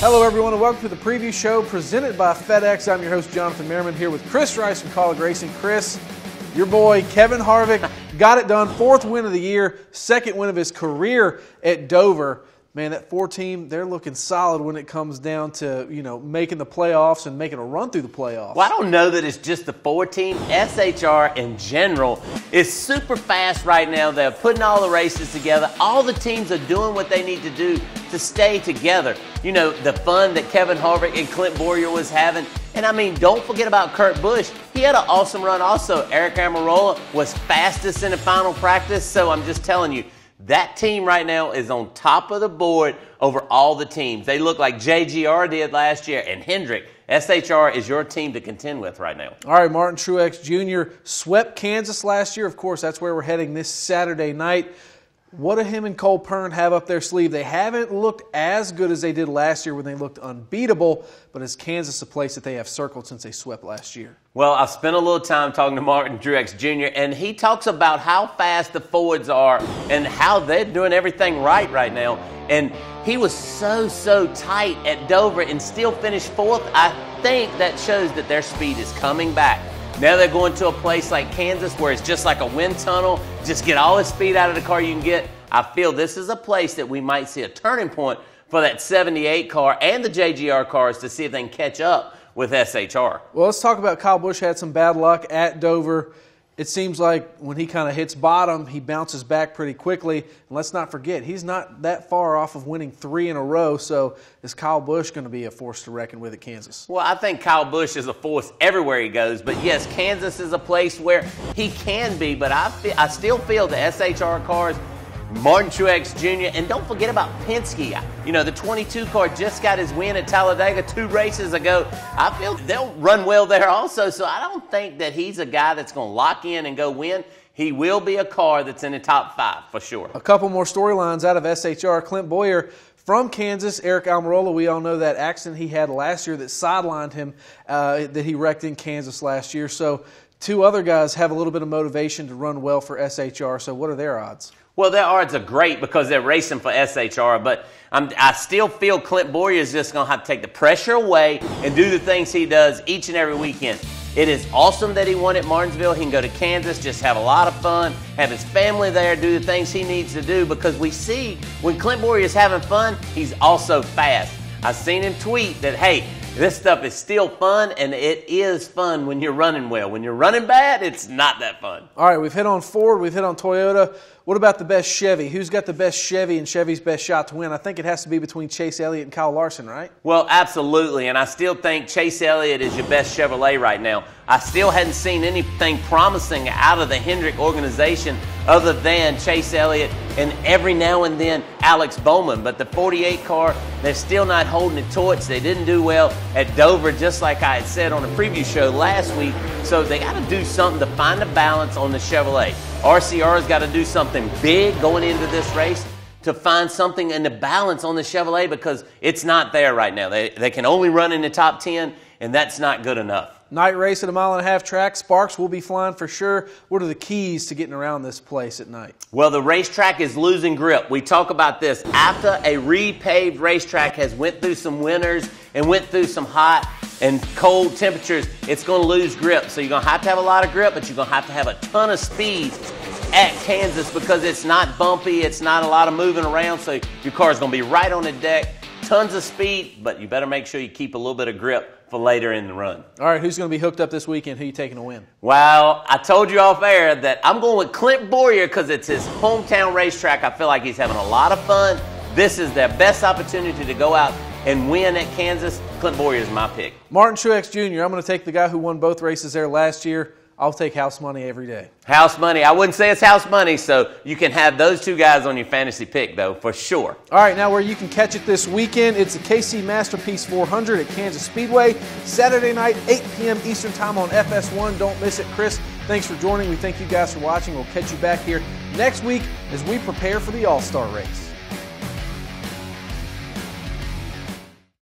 Hello everyone and welcome to the preview show presented by FedEx. I'm your host Jonathan Merryman here with Chris Rice from Kaulig Racing. Chris, your boy Kevin Harvick got it done. 4th win of the year, 2nd win of his career at Dover. Man, that 4 team, they're looking solid when it comes down to, making the playoffs and making a run through the playoffs. Well, I don't know that it's just the 4 team. SHR in general is super fast right now. They're putting all the races together. All the teams are doing what they need to do to stay together. You know, the fun that Kevin Harvick and Clint Bowyer was having. And I mean, don't forget about Kurt Busch. He had an awesome run also. Eric Almirola was fastest in the final practice. So I'm just telling you, that team right now is on top of the board over all the teams. They look like JGR did last year, and Hendrick. SHR is your team to contend with right now. All right, Martin Truex Jr. swept Kansas last year. Of course, that's where we're heading this Saturday night. What do him and Cole Pearn have up their sleeve? They haven't looked as good as they did last year when they looked unbeatable, but is Kansas a place that they have circled since they swept last year? Well, I've spent a little time talking to Martin Truex Jr., and he talks about how fast the Fords are and how they're doing everything right now. And he was so tight at Dover and still finished 4th. I think that shows that their speed is coming back. Now they're going to a place like Kansas where it's just like a wind tunnel. Just get all the speed out of the car you can get. I feel this is a place that we might see a turning point for that 78 car and the JGR cars to see if they can catch up with SHR. Well, let's talk about Kyle Busch. Had some bad luck at Dover. It seems like when he kind of hits bottom, he bounces back pretty quickly. And let's not forget, he's not that far off of winning 3 in a row. So is Kyle Busch going to be a force to reckon with at Kansas? Well, I think Kyle Busch is a force everywhere he goes. But yes, Kansas is a place where he can be. But I still feel the SHR cars, Martin Truex Jr., and don't forget about Penske. You know, the 22 car just got his win at Talladega 2 races ago. I feel they'll run well there also, so I don't think that he's a guy that's going to lock in and go win. He will be a car that's in the top 5 for sure. A couple more storylines out of SHR. Clint Bowyer from Kansas, Eric Almirola, we all know that accident he had last year that sidelined him, that he wrecked in Kansas last year. So 2 other guys have a little bit of motivation to run well for SHR. So what are their odds? Well, their odds are great because they're racing for SHR, but I still feel Clint Bowyer is just going to have to take the pressure away and do the things he does each and every weekend. It is awesome that he won at Martinsville. He can go to Kansas, just have a lot of fun, have his family there, do the things he needs to do, because we see when Clint Bowyer is having fun, he's also fast. I've seen him tweet that, hey, this stuff is still fun, and it is fun when you're running well. When you're running bad, it's not that fun. All right, we've hit on Ford, we've hit on Toyota. What about the best Chevy? Who's got the best Chevy and Chevy's best shot to win? I think it has to be between Chase Elliott and Kyle Larson, right? Well, absolutely, and I still think Chase Elliott is your best Chevrolet right now. I still hadn't seen anything promising out of the Hendrick organization other than Chase Elliott and every now and then Alex Bowman. But the 48 car, they're still not holding the torch. They didn't do well at Dover, just like I had said on the preview show last week. So they got to do something to find a balance on the Chevrolet. RCR's got to do something big going into this race to find something in the balance on the Chevrolet, because it's not there right now. They can only run in the top 10, and that's not good enough. Night race at a 1.5 mile track. Sparks will be flying for sure. What are the keys to getting around this place at night? Well, the racetrack is losing grip. We talk about this. After a repaved racetrack has went through some winters and went through some hot and cold temperatures, it's going to lose grip. So you're going to have a lot of grip, but you're going to have a ton of speed at Kansas because it's not bumpy, it's not a lot of moving around, so your car is going to be right on the deck. Tons of speed, but you better make sure you keep a little bit of grip for later in the run. All right, who's going to be hooked up this weekend? Who are you taking to win? Well, I told you off air that I'm going with Clint Bowyer because it's his hometown racetrack. I feel like he's having a lot of fun. This is their best opportunity to go out and win at Kansas. Clint Bowyer is my pick. Martin Truex Jr., I'm going to take the guy who won both races there last year. I'll take house money every day. House money. I wouldn't say it's house money, so you can have those 2 guys on your fantasy pick, though, for sure. All right, now where you can catch it this weekend, it's the KC Masterpiece 400 at Kansas Speedway, Saturday night, 8 p.m. Eastern Time on FS1. Don't miss it. Chris, thanks for joining. We thank you guys for watching. We'll catch you back here next week as we prepare for the All-Star race.